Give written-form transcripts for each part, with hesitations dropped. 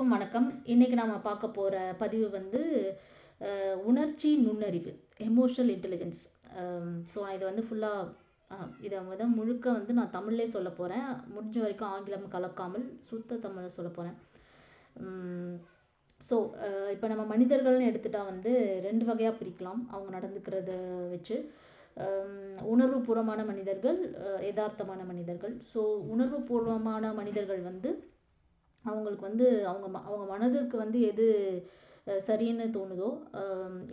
எல்லோருக்கும் வணக்கம். இன்றைக்கி நாம் பார்க்க போகிற பதிவு வந்து உணர்ச்சி நுண்ணறிவு, எமோஷனல் இன்டெலிஜென்ஸ். ஸோ நான் இதை வந்து ஃபுல்லாக இதை வந்து முழுக்க வந்து நான் தமிழ்லே சொல்ல போகிறேன். முடிஞ்ச வரைக்கும் ஆங்கிலம் கலக்காமல் சுத்த தமிழை சொல்ல போகிறேன். ஸோ இப்போ நம்ம மனிதர்கள்னு எடுத்துட்டால் வந்து 2 வகையாக பிரிக்கலாம் அவங்க நடந்துக்கிறத வச்சு. உணர்வுபூர்வமான மனிதர்கள், யதார்த்தமான மனிதர்கள். ஸோ உணர்வுபூர்வமான மனிதர்கள் வந்து அவங்களுக்கு வந்து அவங்க மனதிற்கு வந்து எது சரின்னு தோணுதோ,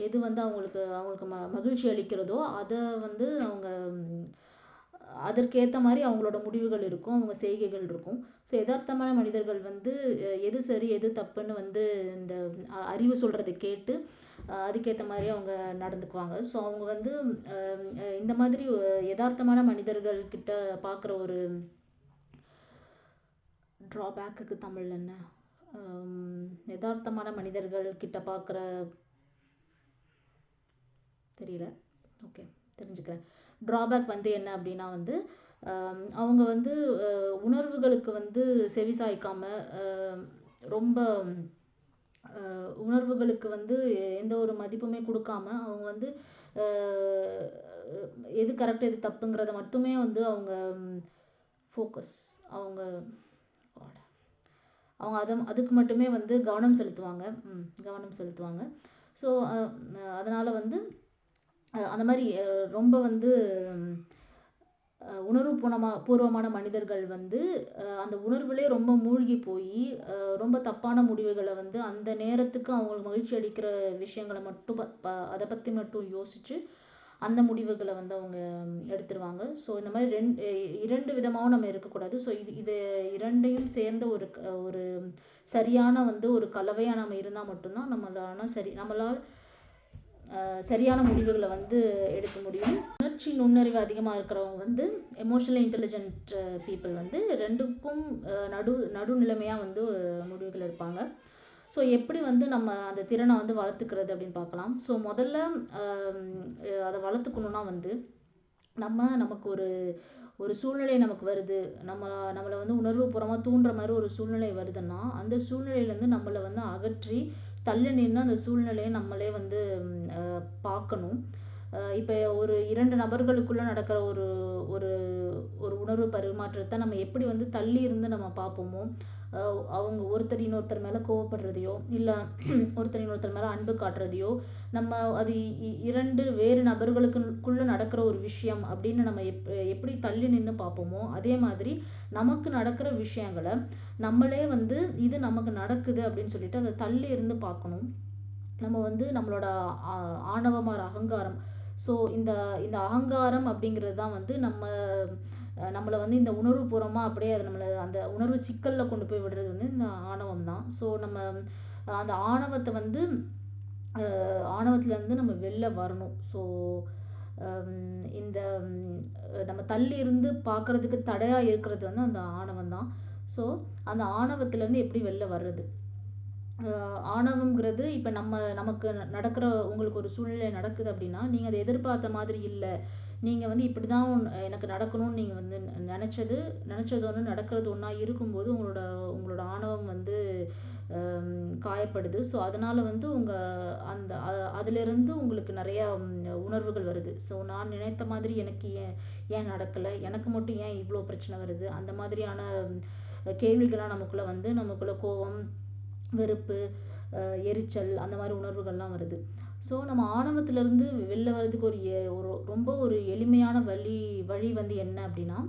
எது வந்து அவங்களுக்கு மகிழ்ச்சி அளிக்கிறதோ அதை வந்து அவங்க அதற்கேற்ற மாதிரி அவங்களோட முடிவுகள் இருக்கும், அவங்க செய்கைகள் இருக்கும். ஸோ யதார்த்தமான மனிதர்கள் வந்து எது சரி எது தப்புன்னு வந்து இந்த அறிவு சொல்கிறத கேட்டு அதுக்கேற்ற மாதிரி அவங்க நடந்துக்குவாங்க. ஸோ அவங்க வந்து இந்த மாதிரி யதார்த்தமான மனிதர்கள் கிட்ட பார்க்குற ஒரு ட்ராபேக்குக்கு தமிழ் என்ன? யதார்த்தமான மனிதர்கள் கிட்ட பார்க்குற தெரியல. ஓகே, தெரிஞ்சுக்கிறேன். ட்ராபேக் வந்து என்ன அப்படின்னா வந்து அவங்க வந்து உணர்வுகளுக்கு வந்து செவிசாய்க்காமல் ரொம்ப உணர்வுகளுக்கு வந்து எந்த ஒரு மதிப்புமே கொடுக்காம அவங்க வந்து எது கரெக்ட் எது தப்புங்கிறத மட்டுமே வந்து அவங்க ஃபோக்கஸ் அவங்க அதுக்கு மட்டுமே வந்து கவனம் செலுத்துவாங்க. ஸோ அதனால் வந்து அந்த மாதிரி ரொம்ப வந்து பூர்வமான மனிதர்கள் வந்து அந்த உணர்வுலே ரொம்ப மூழ்கி போய் ரொம்ப தப்பான முடிவுகளை வந்து அந்த நேரத்துக்கு அவங்களுக்கு மகிழ்ச்சி அளிக்கிற விஷயங்களை மட்டும் அதை பற்றி மட்டும் யோசித்து அந்த முடிவுகளை வந்து அவங்க எடுத்துருவாங்க. ஸோ இந்த மாதிரி இரண்டு விதமாகவும் நம்ம இருக்கக்கூடாது. ஸோ இது இரண்டையும் சேர்ந்த ஒரு சரியான வந்து ஒரு கலவையாக நம்ம இருந்தால் மட்டும்தான் நம்மளால் சரியான முடிவுகளை வந்து எடுக்க முடியும். உணர்ச்சி நுண்ணறிவு அதிகமாக இருக்கிறவங்க வந்து எமோஷனல் இன்டெலிஜென்ட் பீப்புள் வந்து ரெண்டுக்கும் நடுநிலைமையாக வந்து முடிவுகள் எடுப்பாங்க. ஸோ எப்படி வந்து நம்ம அந்த திறனை வந்து வளர்த்துக்கிறது அப்படின்னு பார்க்கலாம். ஸோ முதல்ல அதை வளர்த்துக்கணுன்னா வந்து நமக்கு ஒரு சூழ்நிலை நமக்கு வருது, நம்மளை வந்து உணர்வுபூர்வமாக தூண்டுற மாதிரி ஒரு சூழ்நிலை வருதுன்னா அந்த சூழ்நிலையிலேருந்து நம்மளை வந்து அகற்றி தள்ளி நின்று அந்த சூழ்நிலையை நம்மளே வந்து பார்க்கணும். இப்போ ஒரு 2 நபர்களுக்குள்ளே நடக்கிற ஒரு ஒரு உணர்வு பரிமாற்றத்தை நம்ம எப்படி வந்து தள்ளி இருந்து நம்ம பார்ப்போமோ, அவங்க ஒருத்தர் இன்னொருத்தர் மேலே கோவப்படுறதையோ இல்லை ஒருத்தர் இன்னொருத்தர் மேலே அன்பு காட்டுறதையோ நம்ம அது 2 வேறு நபர்களுக்குள்ளே நடக்கிற ஒரு விஷயம் அப்படின்னு நம்ம எப்படி தள்ளி நின்று பார்ப்போமோ அதே மாதிரி நமக்கு நடக்கிற விஷயங்களை நம்மளே வந்து இது நமக்கு நடக்குது அப்படின்னு சொல்லிட்டு அதை தள்ளி இருந்து பார்க்கணும். நம்ம வந்து நம்மளோட ஆணவமான அகங்காரம், ஸோ இந்த அகங்காரம் அப்படிங்கிறது தான் வந்து நம்மளை வந்து இந்த உணர்வுபூர்வமாக அப்படியே அது நம்மளை அந்த உணர்வு சிக்கலில் கொண்டு போய் விடுறது வந்து இந்த ஆணவம் தான். ஸோ நம்ம அந்த ஆணவத்தை வந்து ஆணவத்துலேருந்து நம்ம வெளில வரணும். ஸோ இந்த நம்ம தள்ளி இருந்து பார்க்குறதுக்கு தடையாக இருக்கிறது வந்து அந்த ஆணவம் தான். ஸோ அந்த ஆணவத்துலேருந்து எப்படி வெளில வர்றது? ஆணவங்கிறது இப்போ நமக்கு நடக்கிற உங்களுக்கு ஒரு சூழ்நிலை நடக்குது அப்படின்னா நீங்கள் அதை எதிர்பார்த்த மாதிரி இல்லை, நீங்கள் வந்து இப்படி தான் எனக்கு நடக்கணும்னு நீங்கள் வந்து நினச்சது ஒன்று நடக்கிறது ஒன்றா இருக்கும்போது உங்களோட ஆணவம் வந்து காயப்படுது. ஸோ அதனால் வந்து அதிலிருந்து உங்களுக்கு நிறையா உணர்வுகள் வருது. ஸோ நான் நினைத்த மாதிரி எனக்கு ஏன் நடக்கலை, எனக்கு மட்டும் ஏன் இவ்வளோ பிரச்சனை வருது, அந்த மாதிரியான கேள்விகள்லாம் நமக்குள்ளே கோபம், வெறுப்பு, எரிச்சல் அந்த மாதிரி உணர்வுகள்லாம் வருது. ஸோ நம்ம ஆணவத்திலேருந்து வெளில வர்றதுக்கு ரொம்ப ஒரு எளிமையான வழி வந்து என்ன அப்படின்னா,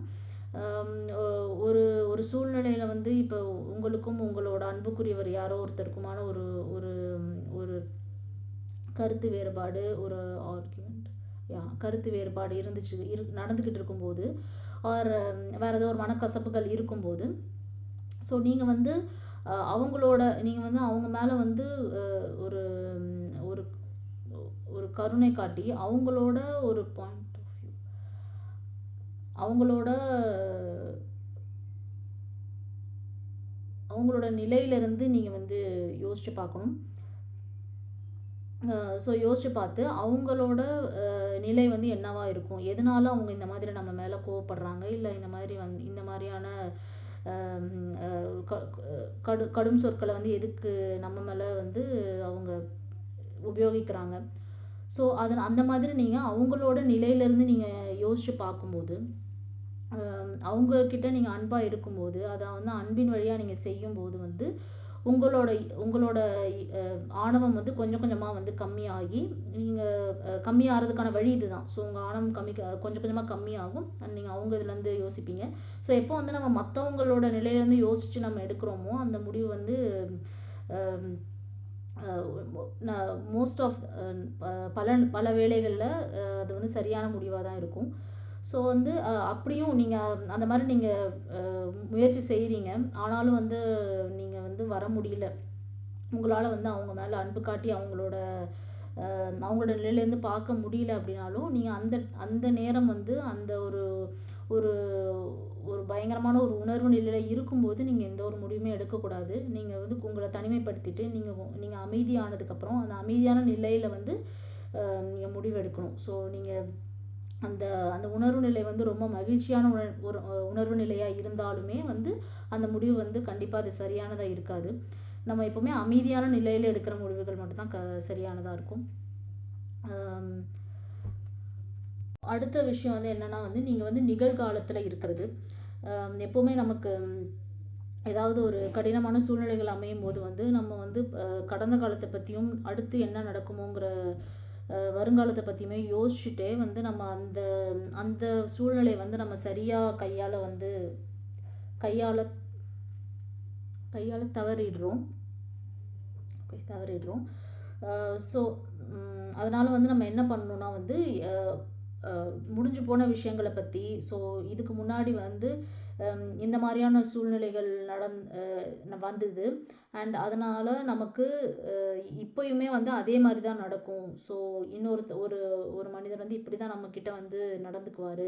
ஒரு சூழ்நிலையில் வந்து இப்போ உங்களுக்கும் உங்களோட அன்புக்குரியவர் யாரோ ஒருத்தருக்குமான ஒரு கருத்து வேறுபாடு, ஒரு ஆர்கியூமெண்ட் கருத்து வேறுபாடு நடந்துக்கிட்டு இருக்கும்போது வேறு ஏதோ ஒரு மனக்கசப்புகள் இருக்கும்போது, ஸோ நீங்கள் வந்து அவங்க மேலே வந்து ஒரு ஒரு கருணை காட்டி அவங்களோட ஒரு பாயிண்ட் ஆஃப் வியூ அவங்களோட நிலையிலிருந்து நீங்கள் வந்து யோசித்து பார்க்கணும். ஸோ யோசித்து பார்த்து அவங்களோட நிலை வந்து என்னவா இருக்கும், எதனால அவங்க இந்த மாதிரி நம்ம மேலே கோவப்படுறாங்க, இல்லை இந்த மாதிரியான கடும் சொற்களை வந்து எதுக்கு நம்ம மேலே வந்து அவங்க உபயோகிக்கிறாங்க. ஸோ அந்த மாதிரி நீங்கள் அவங்களோட நிலையிலேருந்து நீங்கள் யோசித்து பார்க்கும்போது, அவங்கக்கிட்ட நீங்கள் அன்பாக இருக்கும்போது, அதை வந்து அன்பின் வழியாக நீங்கள் செய்யும்போது வந்து உங்களோட உங்களோட ஆணவம் வந்து கொஞ்சம் கொஞ்சமாக வந்து கம்மியாகி, நீங்கள் கம்மியாகிறதுக்கான வழி இதுதான். ஸோ உங்கள் ஆணவம் கொஞ்சம் கொஞ்சமாக கம்மியாகும். அண்ட் நீங்கள் அவங்க இதுலேருந்து யோசிப்பீங்க. ஸோ எப்போ வந்து நம்ம மற்றவங்களோட நிலையிலேருந்து யோசித்து நம்ம எடுக்கிறோமோ, அந்த முடிவு வந்து மோஸ்ட் ஆஃப் பல வேளைகளில் அது வந்து சரியான முடிவாக தான் இருக்கும். ஸோ வந்து அப்படியும் நீங்கள் அந்த மாதிரி நீங்கள் முயற்சி செய்கிறீங்க, ஆனாலும் வந்து நீங்கள் வந்து வர முடியல, உங்களால் வந்து அவங்க மேலே அன்பு காட்டி அவங்களோட நிலையிலேருந்து பார்க்க முடியல அப்படின்னாலும், நீங்கள் அந்த நேரம் வந்து அந்த ஒரு ஒரு ஒரு பயங்கரமான ஒரு உணர்வு நிலையில் இருக்கும்போது நீங்கள் எந்த ஒரு முடிவுமே எடுக்கக்கூடாது. நீங்கள் வந்து உங்களை தனிமைப்படுத்திட்டு நீங்கள் அமைதியானதுக்கப்புறம் அந்த அமைதியான நிலையில் வந்து நீங்கள் முடிவு எடுக்கணும். ஸோ நீங்கள் அந்த அந்த உணர்வு நிலை வந்து ரொம்ப மகிழ்ச்சியான ஒரு உணர்வு நிலையாக இருந்தாலுமே வந்து அந்த முடிவு வந்து கண்டிப்பாக அது சரியானதாக இருக்காது. நம்ம எப்போவுமே அமைதியான நிலையில் எடுக்கிற முடிவுகள் மட்டும்தான் சரியானதாக இருக்கும். அடுத்த விஷயம் வந்து என்னென்னா வந்து நீங்கள் வந்து நிகழ்காலத்தில் இருக்கிறது. எப்போவுமே நமக்கு ஏதாவது ஒரு கடினமான சூழ்நிலைகள் அமையும் போது வந்து நம்ம வந்து கடந்த காலத்தை பற்றியும் அடுத்து என்ன நடக்குமோங்கிற வருங்காலத்தை பற்றியுமே யோசிச்சுட்டே வந்து நம்ம அந்த அந்த சூழ்நிலையை வந்து நம்ம சரியாக கையாள தவறிடுறோம். ஸோ அதனால் வந்து நம்ம என்ன பண்ணணும்னா வந்து முடிஞ்சு போன விஷயங்களை பற்றி, ஸோ இதுக்கு முன்னாடி வந்து இந்த மாதிரியான சூழ்நிலைகள் வந்தது அண்ட் அதனால் நமக்கு இப்போயுமே வந்து அதே மாதிரி தான் நடக்கும். ஸோ ஒரு மனிதர் வந்து இப்படி தான் நம்மக்கிட்ட வந்து நடந்துக்குவார்,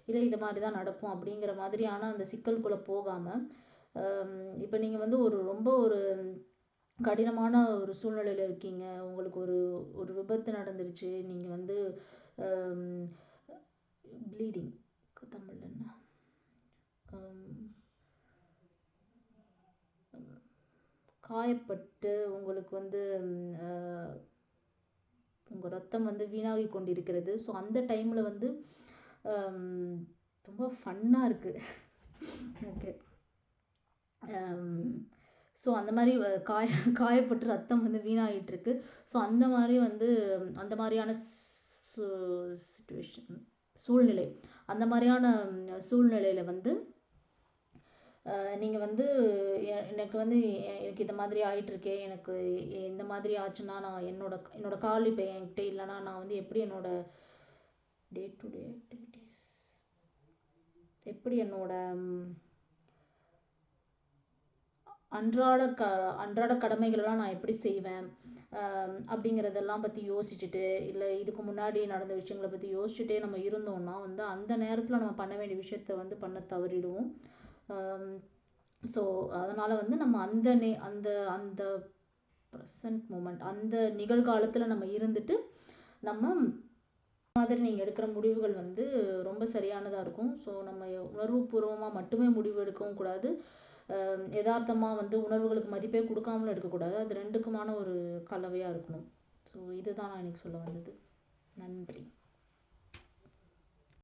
இல்லை இது மாதிரி தான் நடக்கும் அப்படிங்கிற மாதிரியான அந்த சிக்கலுக்குள்ளே போகாமல், இப்போ நீங்கள் வந்து ரொம்ப ஒரு கடினமான ஒரு சூழ்நிலையில் இருக்கீங்க, உங்களுக்கு ஒரு விபத்து நடந்துருச்சு, நீங்கள் வந்து ப்ளீடிங் தமிழ் என்ன காயப்பட்டு உங்களுக்கு வந்து உங்கள் ரத்தம் வந்து வீணாகி கொண்டிருக்கிறது. ஸோ அந்த டைமில் வந்து ரொம்ப ஃபன்னாக இருக்குது. ஓகே. ஸோ அந்த மாதிரி காயப்பட்டு ரத்தம் வந்து வீணாகிட்டுருக்கு. ஸோ அந்த மாதிரியான சூழ்நிலை, அந்த மாதிரியான சூழ்நிலையில் வந்து நீங்கள் வந்து எனக்கு இந்த மாதிரி ஆகிட்டுருக்கே, எனக்கு இந்த மாதிரி ஆச்சுன்னா நான் என்னோட கால் இப்போ என்கிட்ட இல்லைன்னா நான் வந்து எப்படி என்னோட டே டு டே ஆக்டிவிட்டீஸ், எப்படி என்னோட அன்றாட கடமைகளெல்லாம் நான் எப்படி செய்வேன் அப்படிங்கிறதெல்லாம் பற்றி யோசிச்சுட்டு, இல்லை இதுக்கு முன்னாடி நடந்த விஷயங்களை பற்றி யோசிச்சுட்டே நம்ம இருந்தோம்னா வந்து அந்த நேரத்தில் நம்ம பண்ண வேண்டிய விஷயத்த வந்து பண்ண தவறிடுவோம். ஸோ அதனால் வந்து நம்ம அந்த ப்ரெசன்ட் மூமெண்ட், அந்த நிகழ்காலத்தில் நம்ம இருந்துட்டு நம்ம மாதிரி நீங்கள் எடுக்கிற முடிவுகள் வந்து ரொம்ப சரியானதாக இருக்கும். ஸோ நம்ம உணர்வுபூர்வமாக மட்டுமே முடிவு எடுக்கவும் கூடாது, யதார்த்தமாக வந்து உணர்வுகளுக்கு மதிப்பே கொடுக்காமலும் எடுக்கக்கூடாது. அது ரெண்டுக்குமான ஒரு கலவையாக இருக்கணும். ஸோ இதுதான் நான் இன்னைக்கு சொல்ல வந்தது. நன்றி.